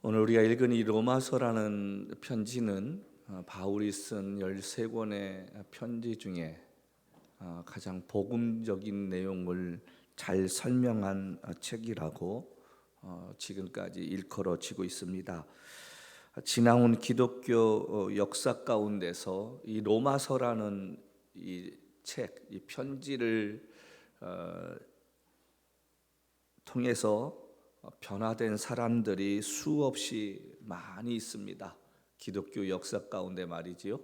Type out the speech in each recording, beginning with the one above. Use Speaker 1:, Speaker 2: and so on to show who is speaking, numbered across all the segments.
Speaker 1: 오늘 우리가 읽은 이 로마서라는 편지는 바울이 쓴 13권의 편지 중에 가장 복음적인 내용을 잘 설명한 책이라고 지금까지 일컬어지고 있습니다. 지나온 기독교 역사 가운데서 이 로마서라는 이 책, 이 편지를 통해서 변화된 사람들이 수없이 많이 있습니다. 기독교 역사 가운데 말이지요.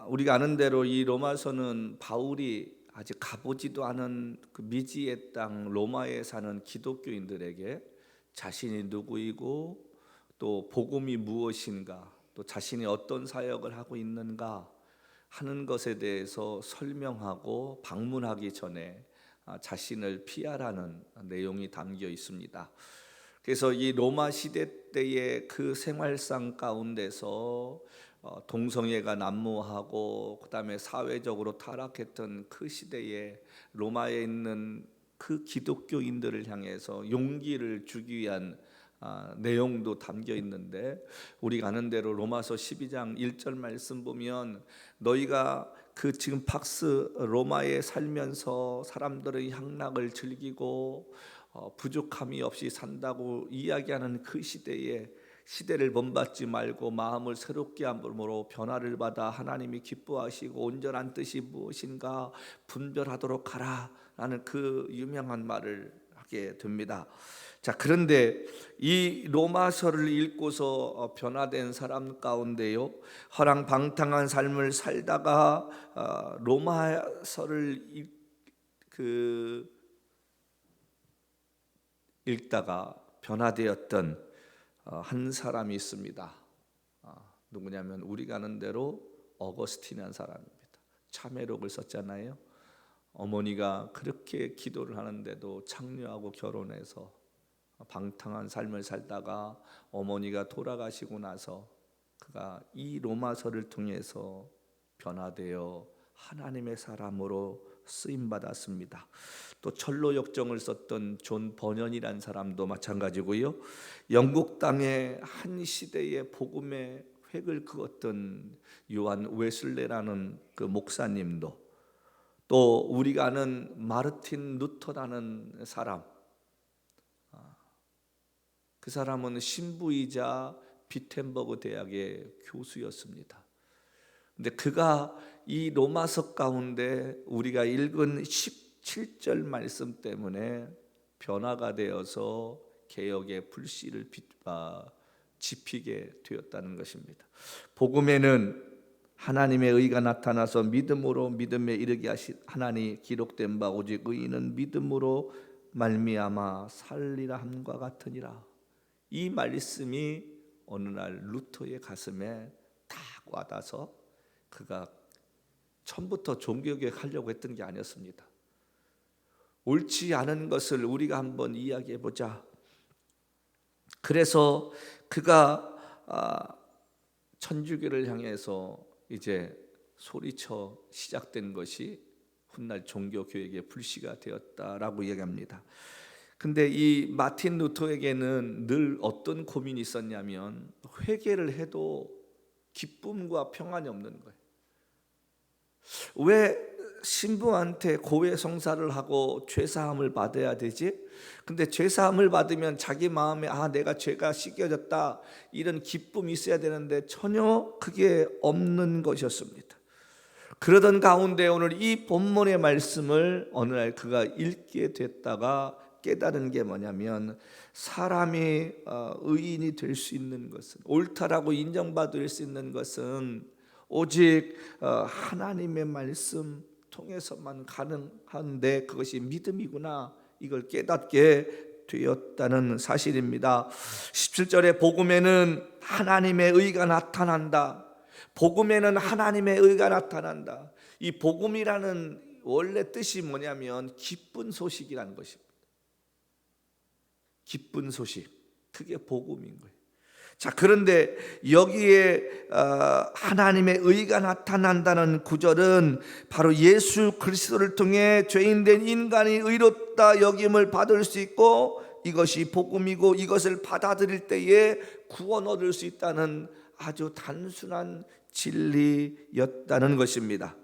Speaker 1: 우리가 아는 대로 이 로마서는 바울이 아직 가보지도 않은 그 미지의 땅 로마에 사는 기독교인들에게 자신이 누구이고 또 복음이 무엇인가, 또 자신이 어떤 사역을 하고 있는가 하는 것에 대해서 설명하고 방문하기 전에 자신을 피하라는 내용이 담겨 있습니다. 그래서 이 로마 시대 때의 그 생활상 가운데서 동성애가 난무하고 그다음에 사회적으로 타락했던 그 시대에 로마에 있는 그 기독교인들을 향해서 용기를 주기 위한 내용도 담겨 있는데, 우리가 아는 대로 로마서 12장 1절 말씀 보면 너희가 그 지금 팍스 로마에 살면서 사람들의 향락을 즐기고 부족함이 없이 산다고 이야기하는 그 시대를 본받지 말고 마음을 새롭게 함으로 변화를 받아 하나님이 기뻐하시고 온전한 뜻이 무엇인가 분별하도록 하라 라는 그 유명한 말을 하게 됩니다. 자, 그런데 이 로마서를 읽고서 변화된 사람 가운데요, 허랑방탕한 삶을 살다가 로마서를 읽다가 변화되었던 한 사람이 있습니다. 누구냐면 우리가 아는 대로 어거스틴이라는 사람입니다. 참회록을 썼잖아요. 어머니가 그렇게 기도를 하는데도 창녀하고 결혼해서 방탕한 삶을 살다가 어머니가 돌아가시고 나서 그가 이 로마서를 통해서 변화되어 하나님의 사람으로 쓰임받았습니다. 또 철로 역정을 썼던 존 버년이라는 사람도 마찬가지고요. 영국 땅의 한 시대의 복음의 획을 그었던 요한 웨슬레라는 그 목사님도, 또 우리가 아는 마르틴 루터라는 사람, 그 사람은 신부이자 비텐버그 대학의 교수였습니다. 근데 그가 이 로마서 가운데 우리가 읽은 17절 말씀 때문에 변화가 되어서 개혁의 불씨를 지피게 되었다는 것입니다. 복음에는 하나님의 의가 나타나서 믿음으로 믿음에 이르게 하신 하나니 기록된 바 오직 의인은 믿음으로 말미암아 살리라 함과 같으니라. 이 말씀이 어느 날 루터의 가슴에 딱 와닿아서 그가 처음부터 종교개혁 하려고 했던 게 아니었습니다. 옳지 않은 것을 우리가 한번 이야기해 보자. 그래서 그가 천주교를 향해서 이제 소리쳐 시작된 것이 훗날 종교개혁의 불씨가 되었다라고 이야기합니다. 근데 이 마틴 루터에게는 늘 어떤 고민이 있었냐면 회개를 해도 기쁨과 평안이 없는 거예요. 왜 신부한테 고해성사를 하고 죄사함을 받아야 되지? 근데 죄사함을 받으면 자기 마음에 내가 죄가 씻겨졌다 이런 기쁨이 있어야 되는데 전혀 그게 없는 것이었습니다. 그러던 가운데 오늘 이 본문의 말씀을 어느 날 그가 읽게 됐다가 깨달은 게 뭐냐면, 사람이 의인이 될 수 있는 것은, 옳다라고 인정받을 수 있는 것은 오직 하나님의 말씀 통해서만 가능한데 그것이 믿음이구나, 이걸 깨닫게 되었다는 사실입니다. 17절에 복음에는 하나님의 의가 나타난다. 복음에는 하나님의 의가 나타난다. 이 복음이라는 원래 뜻이 뭐냐면 기쁜 소식이라는 것입니다. 기쁜 소식, 그게 복음인 거예요. 자, 그런데 여기에 하나님의 의가 나타난다는 구절은 바로 예수 그리스도를 통해 죄인된 인간이 의롭다 여김을 받을 수 있고 이것이 복음이고 이것을 받아들일 때에 구원 얻을 수 있다는 아주 단순한 진리였다는 것입니다.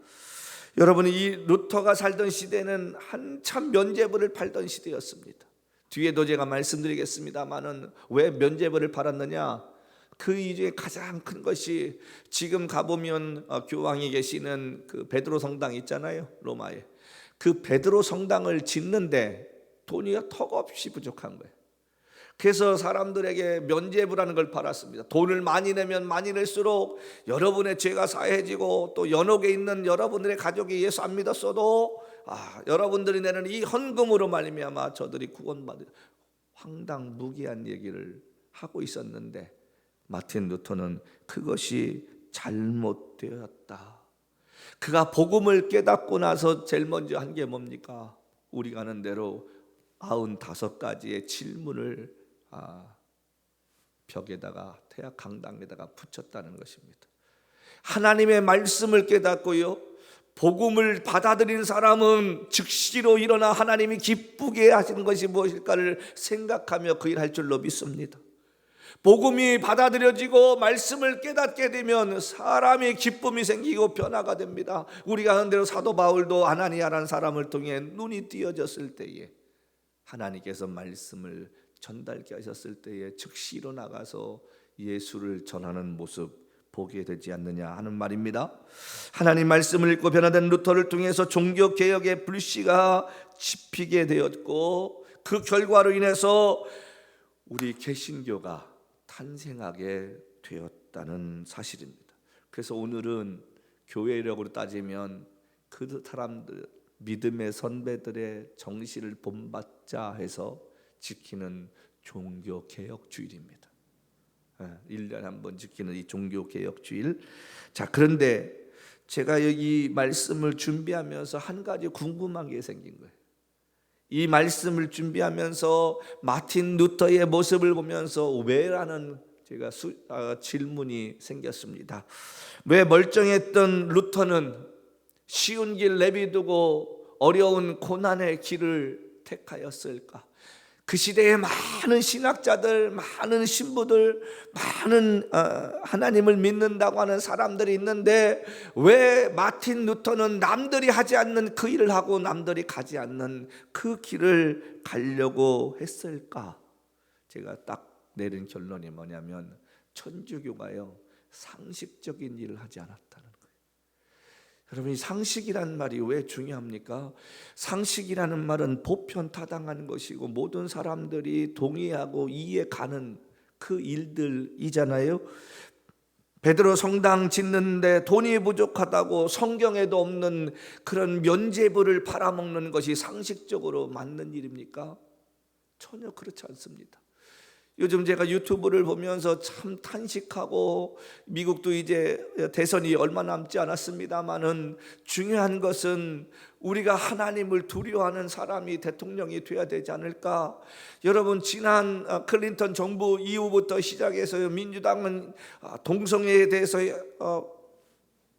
Speaker 1: 여러분, 이 루터가 살던 시대는 한참 면죄부를 팔던 시대였습니다. 뒤에도 제가 말씀드리겠습니다만은 왜 면죄부를 팔았느냐? 그 이유의 가장 큰 것이 지금 가보면 교황이 계시는 그 베드로 성당 있잖아요, 로마에. 그 베드로 성당을 짓는데 돈이 턱없이 부족한 거예요. 그래서 사람들에게 면죄부라는 걸 팔았습니다. 돈을 많이 내면 많이 낼수록 여러분의 죄가 사해지고 또 연옥에 있는 여러분들의 가족이 예수 안 믿었어도 여러분들이 내는 이 헌금으로 말미암아 저들이 구원받을, 황당무계한 얘기를 하고 있었는데 마틴 루터는 그것이 잘못되었다. 그가 복음을 깨닫고 나서 제일 먼저 한 게 뭡니까? 우리가 아는 대로 95가지의 질문을 벽에다가, 태학 강당에다가 붙였다는 것입니다. 하나님의 말씀을 깨닫고요, 복음을 받아들인 사람은 즉시로 일어나 하나님이 기쁘게 하시는 것이 무엇일까를 생각하며 그 일 할 줄로 믿습니다. 복음이 받아들여지고 말씀을 깨닫게 되면 사람의 기쁨이 생기고 변화가 됩니다. 우리가 하는 대로 사도 바울도 아나니아라는 사람을 통해 눈이 띄어졌을 때에 하나님께서 말씀을 전달케 하셨을 때에 즉시 일어나가서 예수를 전하는 모습 보게 되지 않느냐 하는 말입니다. 하나님 말씀을 읽고 변화된 루터를 통해서 종교개혁의 불씨가 지피게 되었고 그 결과로 인해서 우리 개신교가 탄생하게 되었다는 사실입니다. 그래서 오늘은 교회력으로 따지면 그 사람들, 믿음의 선배들의 정신을 본받자 해서 지키는 종교개혁주일입니다. 1년에 한 번 지키는 이 종교개혁주일. 자, 그런데 제가 여기 말씀을 준비하면서 한 가지 궁금한 게 생긴 거예요. 이 말씀을 준비하면서 마틴 루터의 모습을 보면서 왜라는 제가 질문이 생겼습니다. 왜 멀쩡했던 루터는 쉬운 길 내비두고 어려운 고난의 길을 택하였을까? 그 시대에 많은 신학자들, 많은 신부들, 많은 하나님을 믿는다고 하는 사람들이 있는데 왜 마틴 루터는 남들이 하지 않는 그 일을 하고 남들이 가지 않는 그 길을 가려고 했을까? 제가 딱 내린 결론이 뭐냐면 천주교가요, 상식적인 일을 하지 않았다는 거예요. 여러분, 이 상식이라는 말이 왜 중요합니까? 상식이라는 말은 보편타당한 것이고 모든 사람들이 동의하고 이해가는 그 일들이잖아요. 베드로 성당 짓는데 돈이 부족하다고 성경에도 없는 그런 면죄부를 팔아먹는 것이 상식적으로 맞는 일입니까? 전혀 그렇지 않습니다. 요즘 제가 유튜브를 보면서 참 탄식하고, 미국도 이제 대선이 얼마 남지 않았습니다만은 중요한 것은 우리가 하나님을 두려워하는 사람이 대통령이 돼야 되지 않을까? 여러분, 지난 클린턴 정부 이후부터 시작해서 민주당은 동성애에 대해서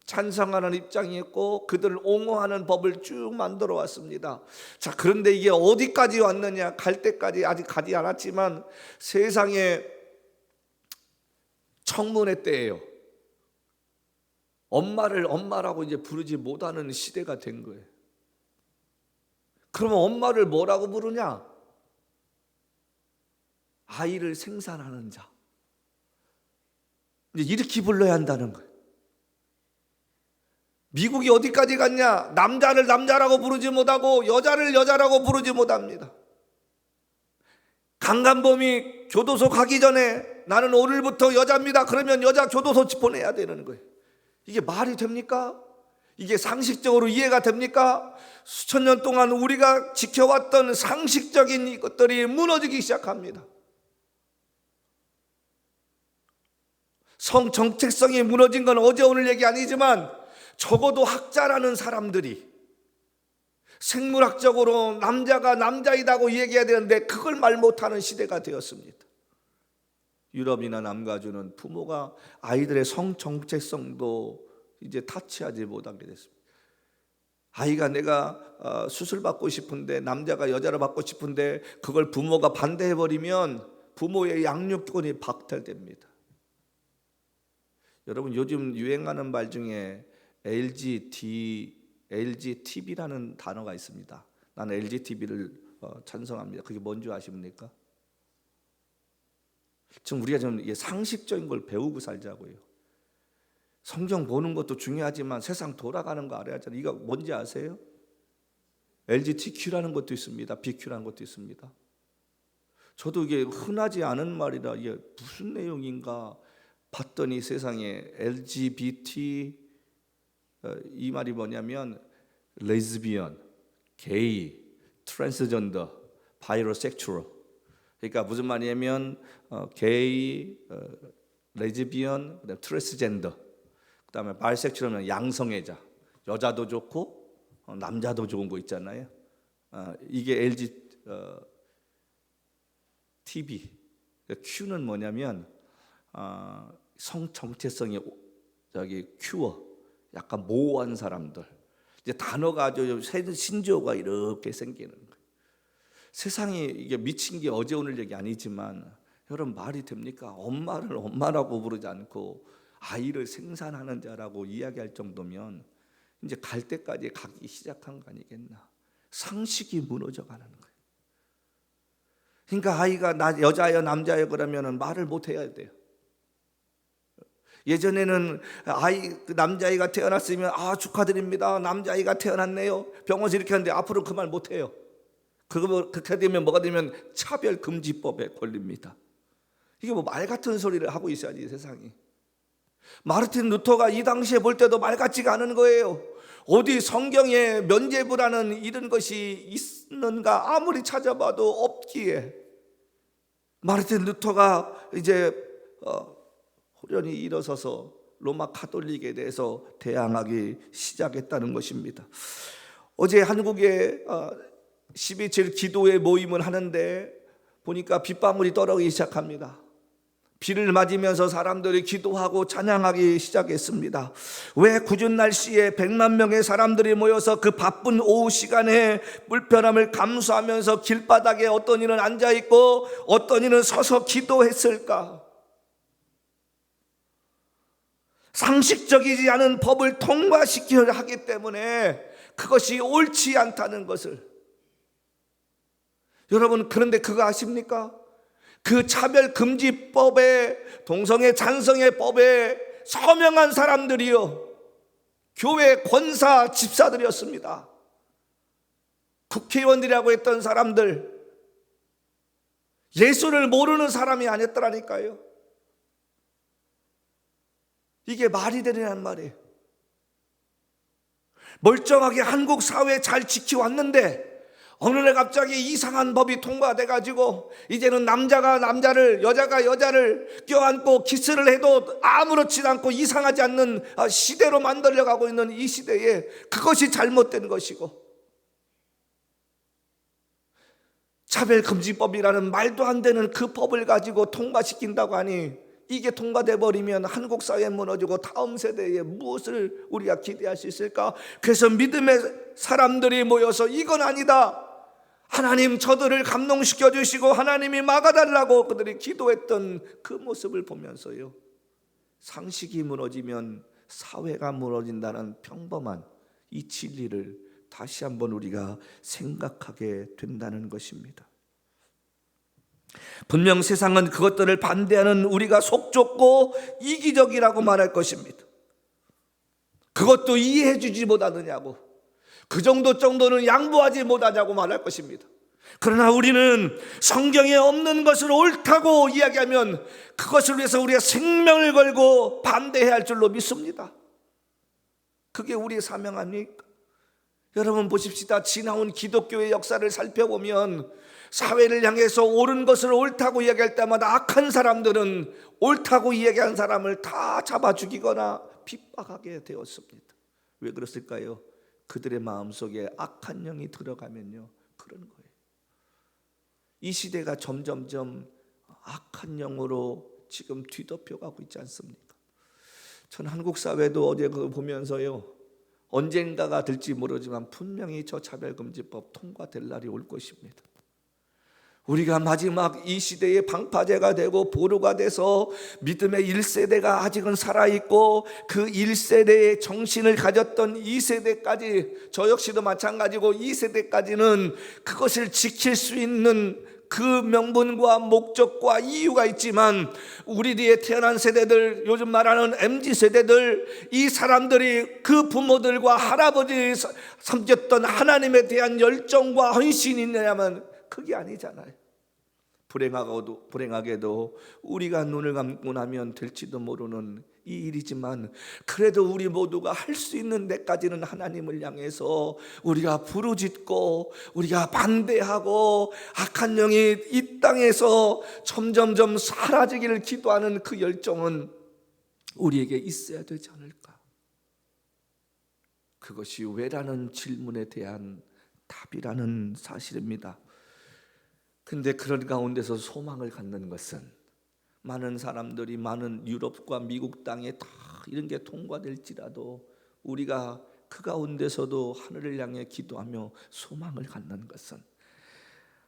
Speaker 1: 찬성하는 입장이었고 그들을 옹호하는 법을 쭉 만들어 왔습니다. 자, 그런데 이게 어디까지 왔느냐? 갈 때까지 아직 가지 않았지만 세상에 청문회 때예요. 엄마를 엄마라고 이제 부르지 못하는 시대가 된 거예요. 그러면 엄마를 뭐라고 부르냐? 아이를 생산하는 자. 이제 이렇게 불러야 한다는 거예요. 미국이 어디까지 갔냐? 남자를 남자라고 부르지 못하고 여자를 여자라고 부르지 못합니다. 강간범이 교도소 가기 전에 나는 오늘부터 여자입니다. 그러면 여자 교도소 보내야 되는 거예요. 이게 말이 됩니까? 이게 상식적으로 이해가 됩니까? 수천 년 동안 우리가 지켜왔던 상식적인 것들이 무너지기 시작합니다. 성 정체성이 무너진 건 어제 오늘 얘기 아니지만 적어도 학자라는 사람들이 생물학적으로 남자가 남자이다고 얘기해야 되는데 그걸 말 못하는 시대가 되었습니다. 유럽이나 남가주는 부모가 아이들의 성 정체성도 이제 타치하지 못하게 됐습니다. 아이가 내가 수술 받고 싶은데, 남자가 여자를 받고 싶은데 그걸 부모가 반대해버리면 부모의 양육권이 박탈됩니다. 여러분, 요즘 유행하는 말 중에 LGTB라는 단어가 있습니다. 나는 LGTB를 찬성합니다. 그게 뭔지 아십니까? 지금 우리가 좀 상식적인 걸 배우고 살자고요. 성경 보는 것도 중요하지만 세상 돌아가는 거 알아야 하잖아요. 이거 뭔지 아세요? LGBTQ라는 것도 있습니다. BQ라는 것도 있습니다. 저도 이게 흔하지 않은 말이라 이게 무슨 내용인가 봤더니 세상에 LGBT 이 말이 뭐냐면 레즈비언, 게이, 트랜스젠더, 바이로섹슈얼. 그러니까 무슨 말이냐면 게이, 레즈비언, 트랜스젠더, 그다음에 바이섹슈얼은 양성애자, 여자도 좋고 남자도 좋은 거 있잖아요. 이게 LGTB. Q는 뭐냐면 성 정체성이 큐어, 약간 모호한 사람들. 이제 단어가 아주 신조어가 이렇게 생기는 거예요. 세상이 이게 미친 게 어제 오늘 얘기 아니지만 여러분, 말이 됩니까? 엄마를 엄마라고 부르지 않고 아이를 생산하는 자라고 이야기할 정도면 이제 갈 때까지 가기 시작한 거 아니겠나? 상식이 무너져 가는 거예요. 그러니까 아이가 여자예요 남자예요 그러면 말을 못 해야 돼요. 예전에는 남자아이가 태어났으면 축하드립니다, 남자아이가 태어났네요, 병원에서 이렇게 하는데 앞으로 그 말 못 해요. 그렇게 되면 뭐가 되면 차별금지법에 걸립니다. 이게 뭐 말 같은 소리를 하고 있어야지 세상이. 마르틴 루터가 이 당시에 볼 때도 말 같지가 않은 거예요. 어디 성경에 면죄부라는 이런 것이 있는가 아무리 찾아봐도 없기에 마르틴 루터가 이제 호련히 일어서서 로마 가톨릭에 대해서 대항하기 시작했다는 것입니다. 어제 한국에 12.7 기도회 모임을 하는데 보니까 빗방울이 떨어지기 시작합니다. 비를 맞으면서 사람들이 기도하고 찬양하기 시작했습니다. 왜 궂은 날씨에 100만 명의 사람들이 모여서 그 바쁜 오후 시간에 불편함을 감수하면서 길바닥에 어떤 이는 앉아있고 어떤 이는 서서 기도했을까? 상식적이지 않은 법을 통과시키려 하기 때문에 그것이 옳지 않다는 것을. 여러분, 그런데 그거 아십니까? 그 차별금지법에, 동성애 찬성의 법에 서명한 사람들이요, 교회 권사 집사들이었습니다. 국회의원들이라고 했던 사람들, 예수를 모르는 사람이 아니었더라니까요. 이게 말이 되느냐는 말이에요. 멀쩡하게 한국 사회 잘 지켜왔는데 어느 날 갑자기 이상한 법이 통과돼가지고 이제는 남자가 남자를, 여자가 여자를 껴안고 키스를 해도 아무렇지 않고 이상하지 않는 시대로 만들려가고 있는 이 시대에 그것이 잘못된 것이고, 차별금지법이라는 말도 안 되는 그 법을 가지고 통과시킨다고 하니 이게 통과돼 버리면 한국 사회 무너지고 다음 세대에 무엇을 우리가 기대할 수 있을까? 그래서 믿음의 사람들이 모여서 이건 아니다, 하나님 저들을 감동시켜 주시고 하나님이 막아달라고 그들이 기도했던 그 모습을 보면서요, 상식이 무너지면 사회가 무너진다는 평범한 이 진리를 다시 한번 우리가 생각하게 된다는 것입니다. 분명 세상은 그것들을 반대하는 우리가 속 좁고 이기적이라고 말할 것입니다. 그것도 이해해 주지 못하느냐고, 그 정도는 양보하지 못하냐고 말할 것입니다. 그러나 우리는 성경에 없는 것을 옳다고 이야기하면 그것을 위해서 우리가 생명을 걸고 반대해야 할 줄로 믿습니다. 그게 우리의 사명 아닙니까? 여러분 보십시다. 지나온 기독교의 역사를 살펴보면 사회를 향해서 옳은 것을 옳다고 이야기할 때마다 악한 사람들은 옳다고 이야기한 사람을 다 잡아 죽이거나 핍박하게 되었습니다. 왜 그랬을까요? 그들의 마음속에 악한 영이 들어가면요, 그런 거예요. 이 시대가 점점점 악한 영으로 지금 뒤덮여가고 있지 않습니까? 전 한국 사회도 어제 그거 보면서요, 언젠가가 될지 모르지만 분명히 저 차별금지법 통과될 날이 올 것입니다. 우리가 마지막 이 시대의 방파제가 되고 보루가 돼서 믿음의 1세대가 아직은 살아있고 그 1세대의 정신을 가졌던 2세대까지, 저 역시도 마찬가지고 2세대까지는 그것을 지킬 수 있는 그 명분과 목적과 이유가 있지만, 우리 뒤에 태어난 세대들, 요즘 말하는 MZ세대들, 이 사람들이 그 부모들과 할아버지 섬겼던 하나님에 대한 열정과 헌신이 있냐면 그게 아니잖아요. 불행하게도 우리가 눈을 감고 나면 될지도 모르는 이 일이지만, 그래도 우리 모두가 할 수 있는 데까지는 하나님을 향해서 우리가 부르짖고 우리가 반대하고 악한 영이 이 땅에서 점점점 사라지기를 기도하는 그 열정은 우리에게 있어야 되지 않을까? 그것이 왜라는 질문에 대한 답이라는 사실입니다. 근데 그런 가운데서 소망을 갖는 것은, 많은 사람들이 많은 유럽과 미국 땅에 다 이런 게 통과될지라도 우리가 그 가운데서도 하늘을 향해 기도하며 소망을 갖는 것은,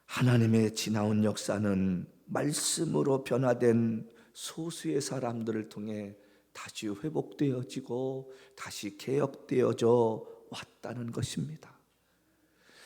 Speaker 1: 하나님의 지나온 역사는 말씀으로 변화된 소수의 사람들을 통해 다시 회복되어지고 다시 개혁되어져 왔다는 것입니다.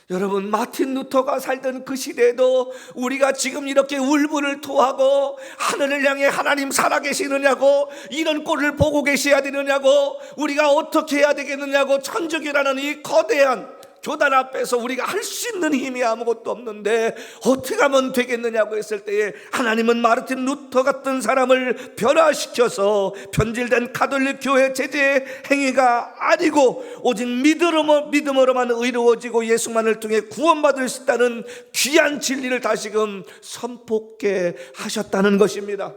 Speaker 1: 여러분, 마틴 루터가 살던 그 시대에도 우리가 지금 이렇게 울분을 토하고 하늘을 향해 하나님 살아계시느냐고, 이런 꼴을 보고 계셔야 되느냐고, 우리가 어떻게 해야 되겠느냐고, 천주교라는 이 거대한 교단 앞에서 우리가 할 수 있는 힘이 아무것도 없는데 어떻게 하면 되겠느냐고 했을 때에, 하나님은 마르틴 루터 같은 사람을 변화시켜서 변질된 가톨릭 교회 제재 행위가 아니고 오직 믿음으로만 의로워지고 예수만을 통해 구원받을 수 있다는 귀한 진리를 다시금 선포케 하셨다는 것입니다.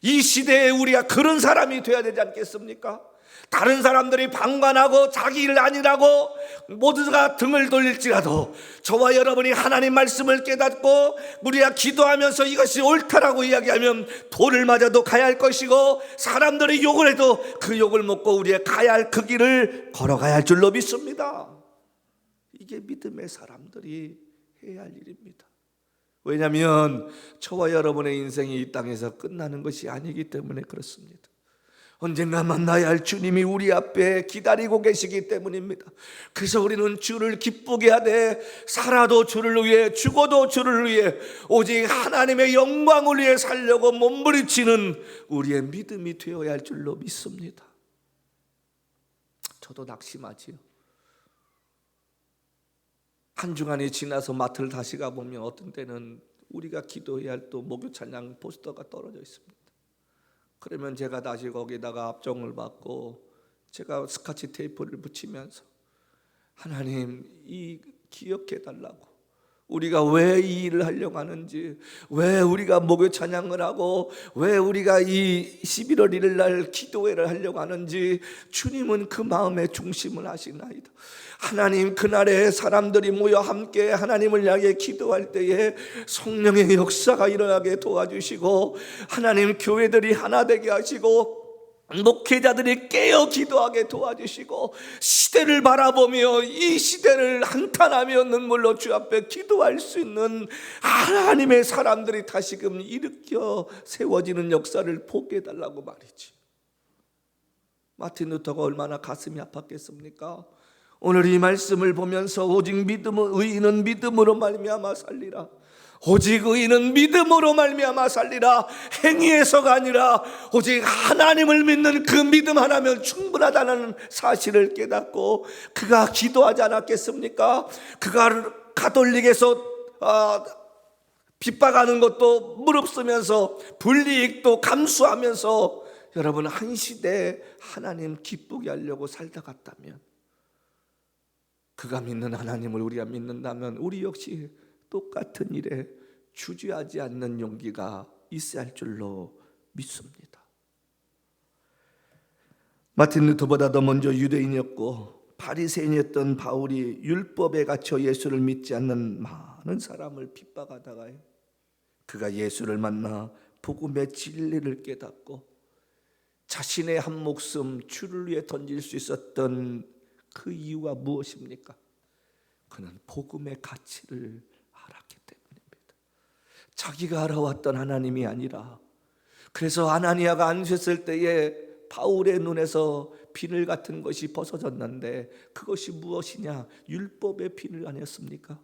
Speaker 1: 이 시대에 우리가 그런 사람이 돼야 되지 않겠습니까? 다른 사람들이 방관하고 자기 일 아니라고 모두가 등을 돌릴지라도 저와 여러분이 하나님 말씀을 깨닫고 우리가 기도하면서 이것이 옳다라고 이야기하면 돌을 맞아도 가야 할 것이고, 사람들이 욕을 해도 그 욕을 먹고 우리가 가야 할 그 길을 걸어가야 할 줄로 믿습니다. 이게 믿음의 사람들이 해야 할 일입니다. 왜냐하면 저와 여러분의 인생이 이 땅에서 끝나는 것이 아니기 때문에 그렇습니다. 언젠가 만나야 할 주님이 우리 앞에 기다리고 계시기 때문입니다. 그래서 우리는 주를 기쁘게 하되, 살아도 주를 위해 죽어도 주를 위해 오직 하나님의 영광을 위해 살려고 몸부림치는 우리의 믿음이 되어야 할 줄로 믿습니다. 저도 낙심하지요. 한 주간이 지나서 마트를 다시 가보면 어떤 때는 우리가 기도해야 할 또 목요 찬양 포스터가 떨어져 있습니다. 그러면 제가 다시 거기다가 압정을 받고 제가 스카치 테이프를 붙이면서, 하나님, 이 기억해 달라고, 우리가 왜 이 일을 하려고 하는지, 왜 우리가 목요 찬양을 하고 왜 우리가 이 11월 1일 날 기도회를 하려고 하는지 주님은 그 마음의 중심을 아시나이다. 하나님, 그날에 사람들이 모여 함께 하나님을 향해 기도할 때에 성령의 역사가 일어나게 도와주시고, 하나님, 교회들이 하나 되게 하시고 목회자들이 깨어 기도하게 도와주시고, 시대를 바라보며 이 시대를 한탄하며 눈물로 주 앞에 기도할 수 있는 하나님의 사람들이 다시금 일으켜 세워지는 역사를 보게 해달라고 말이지. 마틴 루터가 얼마나 가슴이 아팠겠습니까? 오늘 이 말씀을 보면서 오직 의인은 믿음으로 말미암아 살리라, 오직 의인은 믿음으로 말미암아 살리라, 행위에서가 아니라 오직 하나님을 믿는 그 믿음 하나면 충분하다는 사실을 깨닫고, 그가 기도하지 않았겠습니까? 그가 가톨릭에서 핍박하는 것도 무릅쓰면서 불이익도 감수하면서, 여러분, 한 시대에 하나님 기쁘게 하려고 살다 갔다면, 그가 믿는 하나님을 우리가 믿는다면 우리 역시 똑같은 일에 주저하지 않는 용기가 있어야 할 줄로 믿습니다. 마틴 루터보다 더 먼저 유대인이었고 바리새인이었던 바울이 율법에 갇혀 예수를 믿지 않는 많은 사람을 핍박하다가 그가 예수를 만나 복음의 진리를 깨닫고 자신의 한 목숨 주를 위해 던질 수 있었던 그 이유가 무엇입니까? 그는 복음의 가치를 알았기 때문입니다. 자기가 알아왔던 하나님이 아니라, 그래서 아나니아가 안수했을 때에 바울의 눈에서 비늘 같은 것이 벗어졌는데 그것이 무엇이냐? 율법의 비늘 아니었습니까?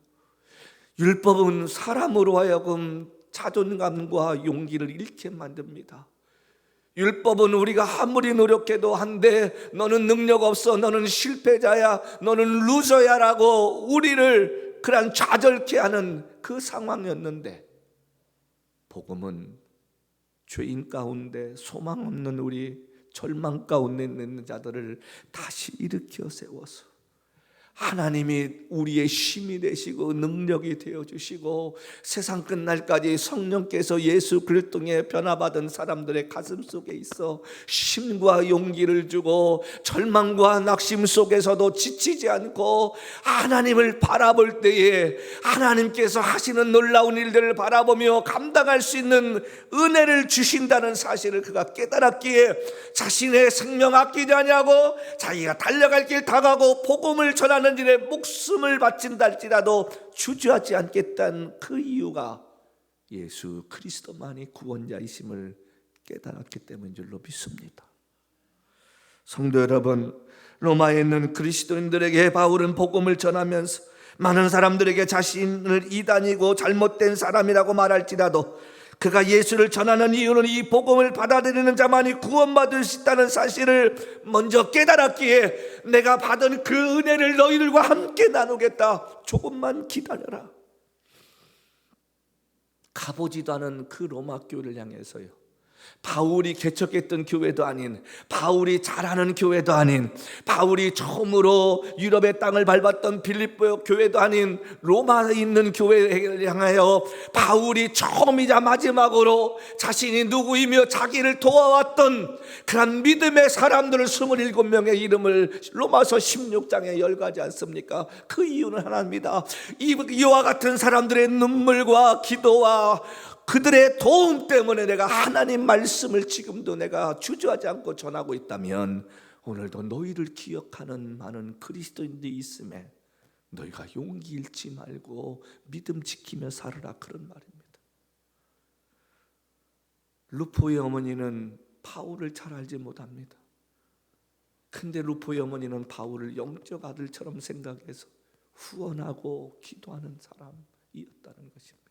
Speaker 1: 율법은 사람으로 하여금 자존감과 용기를 잃게 만듭니다. 율법은 우리가 아무리 노력해도 한데 너는 능력 없어, 너는 실패자야, 너는 루저야 라고 우리를 그런 좌절케 하는 그 상황이었는데, 복음은 죄인 가운데 소망 없는 우리 절망 가운데 있는 자들을 다시 일으켜 세워서 하나님이 우리의 힘이 되시고 능력이 되어주시고 세상 끝날까지 성령께서 예수 그리스도 통해 변화받은 사람들의 가슴 속에 있어 힘과 용기를 주고 절망과 낙심 속에서도 지치지 않고 하나님을 바라볼 때에 하나님께서 하시는 놀라운 일들을 바라보며 감당할 수 있는 은혜를 주신다는 사실을 그가 깨달았기에 자신의 생명 아끼지 아니하고 자기가 달려갈 길 다가고 복음을 전하는 일에 목숨을 바친다 할지라도 주저하지 않겠다는 그 이유가 예수 그리스도만이 구원자이심을 깨달았기 때문인 줄로 믿습니다. 성도 여러분, 로마에 있는 그리스도인들에게 바울은 복음을 전하면서 많은 사람들에게 자신을 이단이고 잘못된 사람이라고 말할지라도 그가 예수를 전하는 이유는 이 복음을 받아들이는 자만이 구원받을 수 있다는 사실을 먼저 깨달았기에 내가 받은 그 은혜를 너희들과 함께 나누겠다. 조금만 기다려라. 가보지도 않은 그 로마 교회를 향해서요, 바울이 개척했던 교회도 아닌, 바울이 잘하는 교회도 아닌, 바울이 처음으로 유럽의 땅을 밟았던 빌립보 교회도 아닌 로마에 있는 교회를 향하여 바울이 처음이자 마지막으로 자신이 누구이며 자기를 도와왔던 그런 믿음의 사람들을 27명의 이름을 로마서 16장에 열거하지 않습니까? 그 이유는 하나입니다. 이와 같은 사람들의 눈물과 기도와 그들의 도움 때문에 내가 하나님 말씀을 지금도 내가 주저하지 않고 전하고 있다면, 오늘도 너희를 기억하는 많은 그리스도인들이 있음에 너희가 용기 잃지 말고 믿음 지키며 살으라, 그런 말입니다. 루포의 어머니는 바울을 잘 알지 못합니다. 근데 루포의 어머니는 바울을 영적 아들처럼 생각해서 후원하고 기도하는 사람이었다는 것입니다.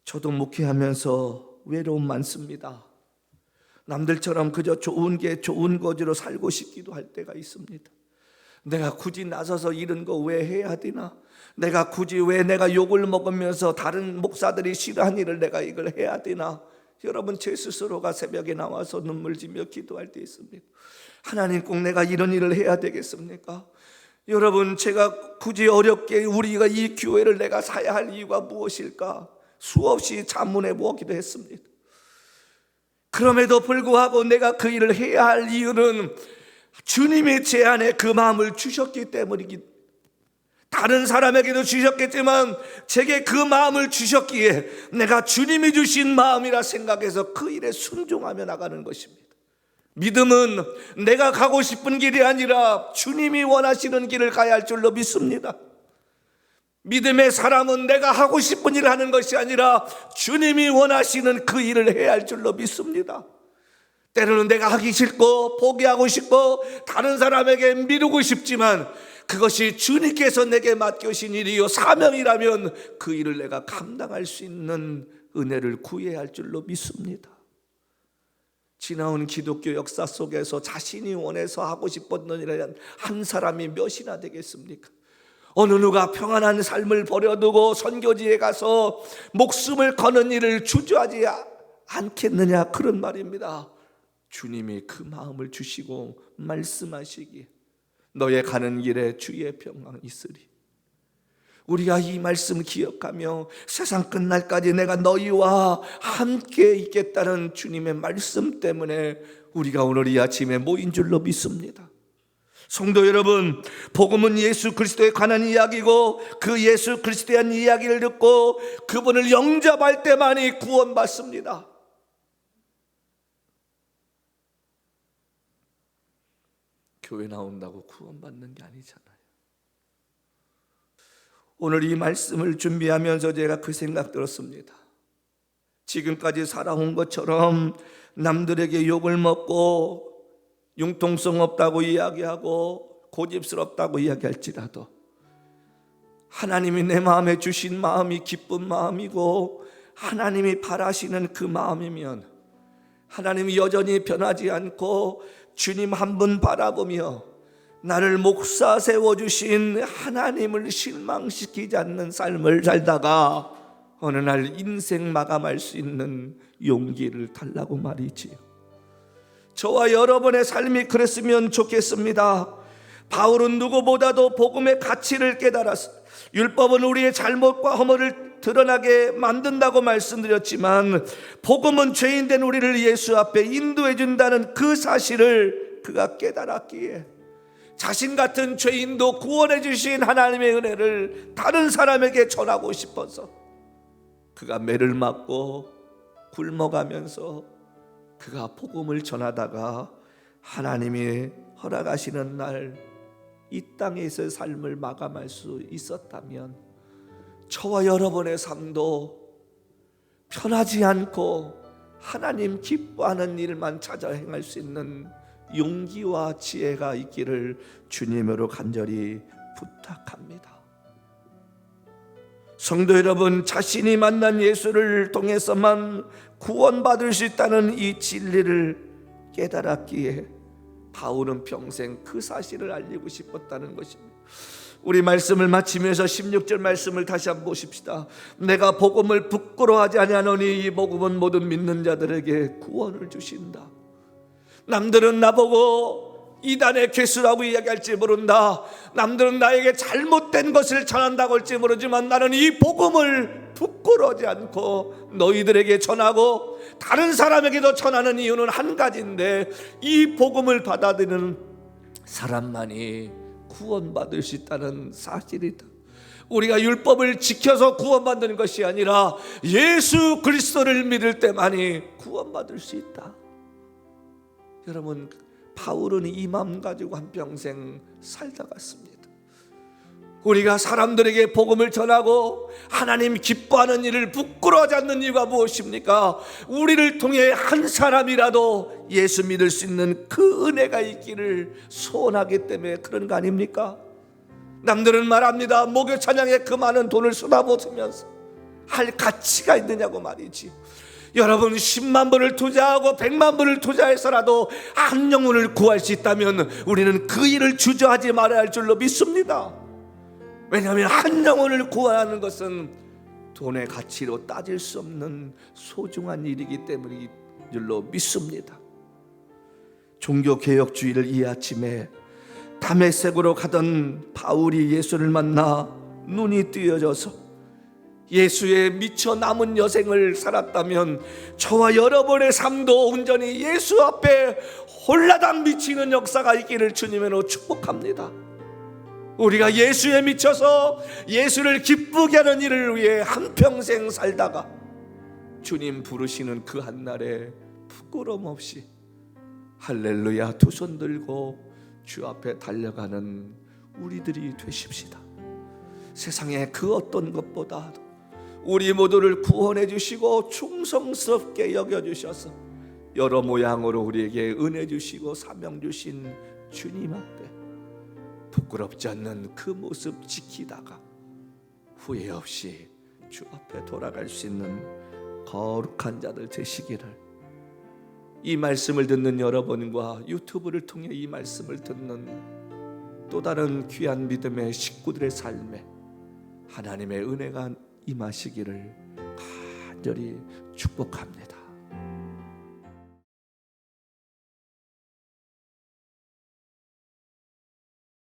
Speaker 1: 저도 목회하면서 외로움 많습니다. 남들처럼 그저 좋은 거지로 살고 싶기도 할 때가 있습니다. 내가 굳이 나서서 이런 거 왜 해야 되나? 내가 굳이 왜 내가 욕을 먹으면서 다른 목사들이 싫어하는 일을 내가 이걸 해야 되나? 여러분, 제 스스로가 새벽에 나와서 눈물 지며 기도할 때 있습니다. 하나님, 꼭 내가 이런 일을 해야 되겠습니까? 여러분, 제가 굳이 어렵게 우리가 이 교회를 내가 사야 할 이유가 무엇일까? 수없이 자문해 보기도 했습니다. 그럼에도 불구하고 내가 그 일을 해야 할 이유는 주님이 제 안에 그 마음을 주셨기 때문이기, 다른 사람에게도 주셨겠지만 제게 그 마음을 주셨기에 내가 주님이 주신 마음이라 생각해서 그 일에 순종하며 나가는 것입니다. 믿음은 내가 가고 싶은 길이 아니라 주님이 원하시는 길을 가야 할 줄로 믿습니다. 믿음의 사람은 내가 하고 싶은 일을 하는 것이 아니라 주님이 원하시는 그 일을 해야 할 줄로 믿습니다. 때로는 내가 하기 싫고 포기하고 싶고 다른 사람에게 미루고 싶지만 그것이 주님께서 내게 맡겨신 일이요 사명이라면 그 일을 내가 감당할 수 있는 은혜를 구해야 할 줄로 믿습니다. 지나온 기독교 역사 속에서 자신이 원해서 하고 싶었던 일을 한 사람이 몇이나 되겠습니까? 어느 누가 평안한 삶을 버려두고 선교지에 가서 목숨을 거는 일을 주저하지 않겠느냐, 그런 말입니다. 주님이 그 마음을 주시고 말씀하시기에 너의 가는 길에 주의 평강이 있으리. 우리가 이 말씀 기억하며 세상 끝날까지 내가 너희와 함께 있겠다는 주님의 말씀 때문에 우리가 오늘 이 아침에 모인 줄로 믿습니다. 성도 여러분, 복음은 예수 그리스도에 관한 이야기고 그 예수 그리스도에 대한 이야기를 듣고 그분을 영접할 때만이 구원받습니다. 교회 나온다고 구원받는 게 아니잖아요. 오늘 이 말씀을 준비하면서 제가 그 생각 들었습니다. 지금까지 살아온 것처럼 남들에게 욕을 먹고 융통성 없다고 이야기하고 고집스럽다고 이야기할지라도 하나님이 내 마음에 주신 마음이 기쁜 마음이고 하나님이 바라시는 그 마음이면 하나님이 여전히 변하지 않고 주님 한 분 바라보며 나를 목사 세워주신 하나님을 실망시키지 않는 삶을 살다가 어느 날 인생 마감할 수 있는 용기를 달라고 말이지요. 저와 여러분의 삶이 그랬으면 좋겠습니다. 바울은 누구보다도 복음의 가치를 깨달았어. 율법은 우리의 잘못과 허물을 드러나게 만든다고 말씀드렸지만 복음은 죄인된 우리를 예수 앞에 인도해 준다는 그 사실을 그가 깨달았기에 자신 같은 죄인도 구원해 주신 하나님의 은혜를 다른 사람에게 전하고 싶어서 그가 매를 맞고 굶어가면서 그가 복음을 전하다가 하나님이 허락하시는 날 이 땅에서의 삶을 마감할 수 있었다면 저와 여러분의 삶도 편하지 않고 하나님 기뻐하는 일만 찾아 행할 수 있는 용기와 지혜가 있기를 주님으로 간절히 부탁합니다. 성도 여러분, 자신이 만난 예수를 통해서만 구원받을 수 있다는 이 진리를 깨달았기에 바울은 평생 그 사실을 알리고 싶었다는 것입니다. 우리 말씀을 마치면서 16절 말씀을 다시 한번 보십시다. 내가 복음을 부끄러워하지 아니하노니 이 복음은 모든 믿는 자들에게 구원을 주신다. 남들은 나보고 이단의 괴수라고 이야기할지 모른다. 남들은 나에게 잘못된 것을 전한다고 할지 모르지만 나는 이 복음을 부끄러워하지 않고 너희들에게 전하고 다른 사람에게도 전하는 이유는 한 가지인데 이 복음을 받아들이는 사람만이 구원받을 수 있다는 사실이다. 우리가 율법을 지켜서 구원받는 것이 아니라 예수 그리스도를 믿을 때만이 구원받을 수 있다. 여러분, 바울은 이 마음 가지고 한평생 살다 갔습니다. 우리가 사람들에게 복음을 전하고 하나님 기뻐하는 일을 부끄러워하지 않는 이유가 무엇입니까? 우리를 통해 한 사람이라도 예수 믿을 수 있는 그 은혜가 있기를 소원하기 때문에 그런 거 아닙니까? 남들은 말합니다. 목요 찬양에 그 많은 돈을 쏟아부으면서 할 가치가 있느냐고 말이지. 여러분, 10만 불을 투자하고 100만 불을 투자해서라도 한 영혼을 구할 수 있다면 우리는 그 일을 주저하지 말아야 할 줄로 믿습니다. 왜냐하면 한 영혼을 구하는 것은 돈의 가치로 따질 수 없는 소중한 일이기 때문인 줄로 믿습니다. 종교개혁주의를 이 아침에 다메섹으로 가던 바울이 예수를 만나 눈이 뜨여져서 예수에 미쳐 남은 여생을 살았다면 저와 여러분의 삶도 온전히 예수 앞에 홀라당 미치는 역사가 있기를 주님으로 축복합니다. 우리가 예수에 미쳐서 예수를 기쁘게 하는 일을 위해 한평생 살다가 주님 부르시는 그 한날에 부끄러움 없이 할렐루야 두 손 들고 주 앞에 달려가는 우리들이 되십시다. 세상에 그 어떤 것보다도 우리 모두를 구원해 주시고 충성스럽게 여겨주셔서 여러 모양으로 우리에게 은혜 주시고 사명 주신 주님 앞에 부끄럽지 않는 그 모습 지키다가 후회 없이 주 앞에 돌아갈 수 있는 거룩한 자들 되시기를, 이 말씀을 듣는 여러분과 유튜브를 통해 이 말씀을 듣는 또 다른 귀한 믿음의 식구들의 삶에 하나님의 은혜가 임하시기를 간절히 축복합니다.